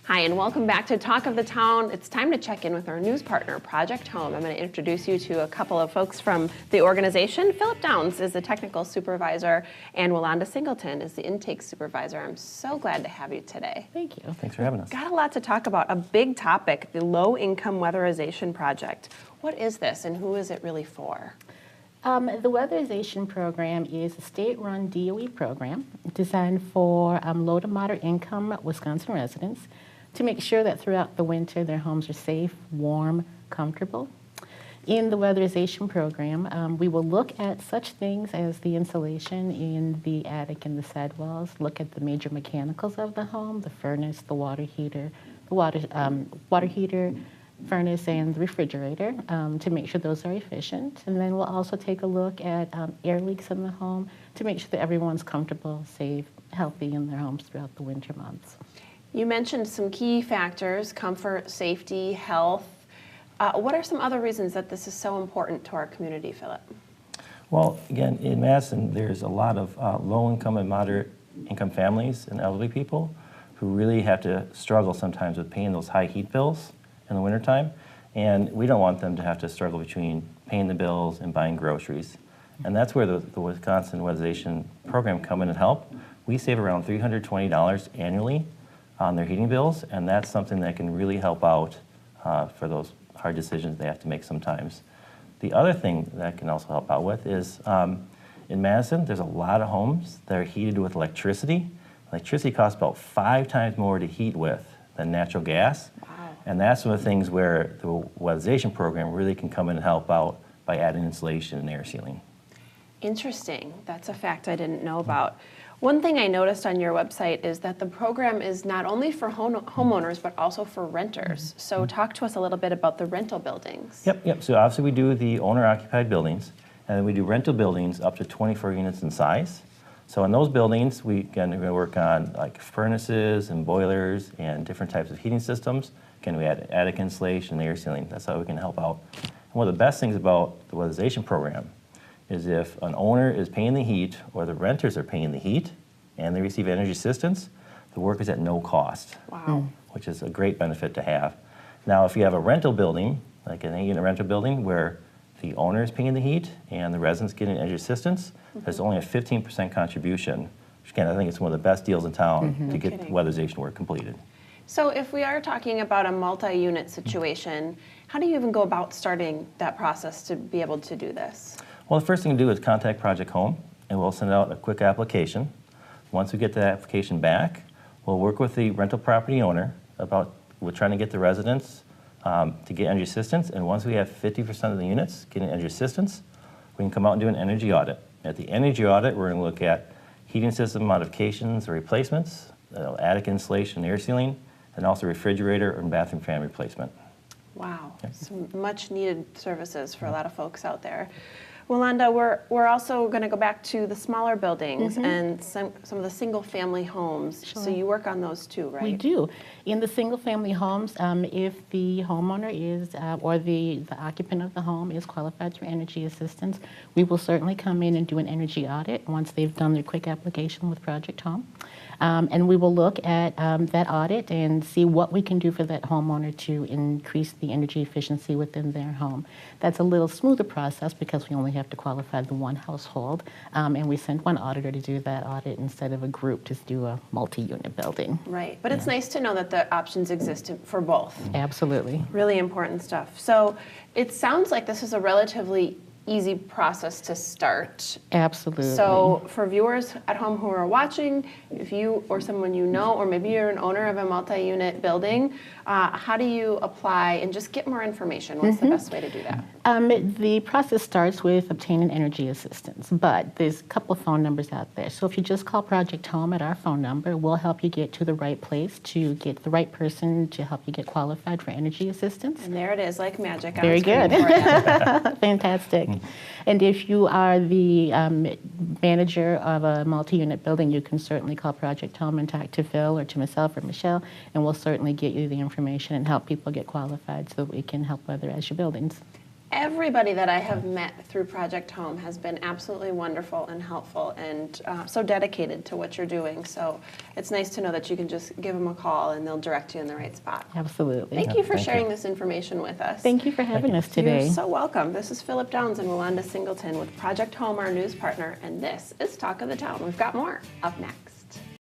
Hi, and welcome back to Talk of the Town. It's time to check in with our news partner, Project Home. I'm going to introduce you to a couple of folks from the organization. Philip Downs is the technical supervisor, and Yolanda Singleton is the intake supervisor. I'm so glad to have you today. Thank you. Thanks for having us. Got a lot to talk about. A big topic, the low-income weatherization project. What is this, and who is it really for? The Weatherization program is a state-run DOE program designed for low to moderate income Wisconsin residents to make sure that throughout the winter their homes are safe, warm, comfortable. In the Weatherization program, we will look at such things as the insulation in the attic and the sidewalls, look at the major mechanicals of the home, the furnace, the water heater, furnace, and the refrigerator to make sure those are efficient. And then we'll also take a look at air leaks in the home to make sure that everyone's comfortable, safe, healthy in their homes throughout the winter months. You mentioned some key factors, comfort, safety, health. What are some other reasons that this is so important to our community, Philip? Well, again, in Madison, there's a lot of low-income and moderate-income families and elderly people who really have to struggle sometimes with paying those high heat bills in the wintertime, and we don't want them to have to struggle between paying the bills and buying groceries. And that's where the Wisconsin Weatherization program come in and help. We save around $320 annually on their heating bills, and that's something that can really help out for those hard decisions they have to make sometimes. The other thing that can also help out with is in Madison, there's a lot of homes that are heated with electricity. Electricity costs about 5 times more to heat with than natural gas. Wow. And that's one of the things where the weatherization program really can come in and help out by adding insulation and air sealing. Interesting. That's a fact I didn't know about. One thing I noticed on your website is that the program is not only for homeowners, but also for renters. So talk to us a little bit about the rental buildings. Yep. So obviously we do the owner-occupied buildings, and then we do rental buildings up to 24 units in size. So in those buildings, we're going to work on like furnaces and boilers and different types of heating systems. Again, we add attic insulation and air sealing. That's how we can help out. And one of the best things about the weatherization program is if an owner is paying the heat or the renters are paying the heat and they receive energy assistance, the work is at no cost. Wow. Which is a great benefit to have. Now, if you have a rental building, like an 8-unit rental building where the owner is paying the heat and the residents getting energy assistance, there's only a 15% contribution, which again, I think it's one of the best deals in town to get the weatherization work completed. So if we are talking about a multi-unit situation, how do you even go about starting that process to be able to do this? Well, the first thing to do is contact Project Home, and we'll send out a quick application. Once we get the application back, we'll work with the rental property owner about, we're trying to get the residents to get energy assistance, and once we have 50% of the units getting energy assistance, we can come out and do an energy audit. At the energy audit, we're going to look at heating system modifications or replacements, attic insulation, air sealing, and also refrigerator and bathroom fan replacement. Wow, some much needed services for a lot of folks out there. Yolanda, we're also going to go back to the smaller buildings and some of the single-family homes. Sure. So you work on those too, right? We do. In the single-family homes, if the homeowner is, or the occupant of the home is qualified for energy assistance, we will certainly come in and do an energy audit once they've done their quick application with Project Home. And we will look at that audit and see what we can do for that homeowner to increase the energy efficiency within their home. That's a little smoother process because we only have to qualify the one household, and we send one auditor to do that audit instead of a group to do a multi-unit building. Right, but it's nice to know that the options exist for both. Absolutely. Really important stuff. So it sounds like this is a relatively easy process to start. Absolutely. So for viewers at home who are watching, if you or someone you know, or maybe you're an owner of a multi-unit building, how do you apply and just get more information? What's the best way to do that? The process starts with obtaining energy assistance, but there's a couple of phone numbers out there. So if you just call Project Home at our phone number, we'll help you get to the right place to get the right person to help you get qualified for energy assistance. And there it is, like magic. Very good. Fantastic. And if you are the manager of a multi-unit building, you can certainly call Project Home and talk to Phil or to myself or Michelle, and we'll certainly get you the information and help people get qualified so that we can help weatherize your buildings. Everybody that I have met through Project Home has been absolutely wonderful and helpful and so dedicated to what you're doing. So it's nice to know that you can just give them a call and they'll direct you in the right spot. Absolutely. Thank you for Thank you. sharing this information with us. Thank you for having us today. You're so welcome. This is Phillip Downs and Rolanda Singleton with Project Home, our news partner, and this is Talk of the Town. We've got more up next.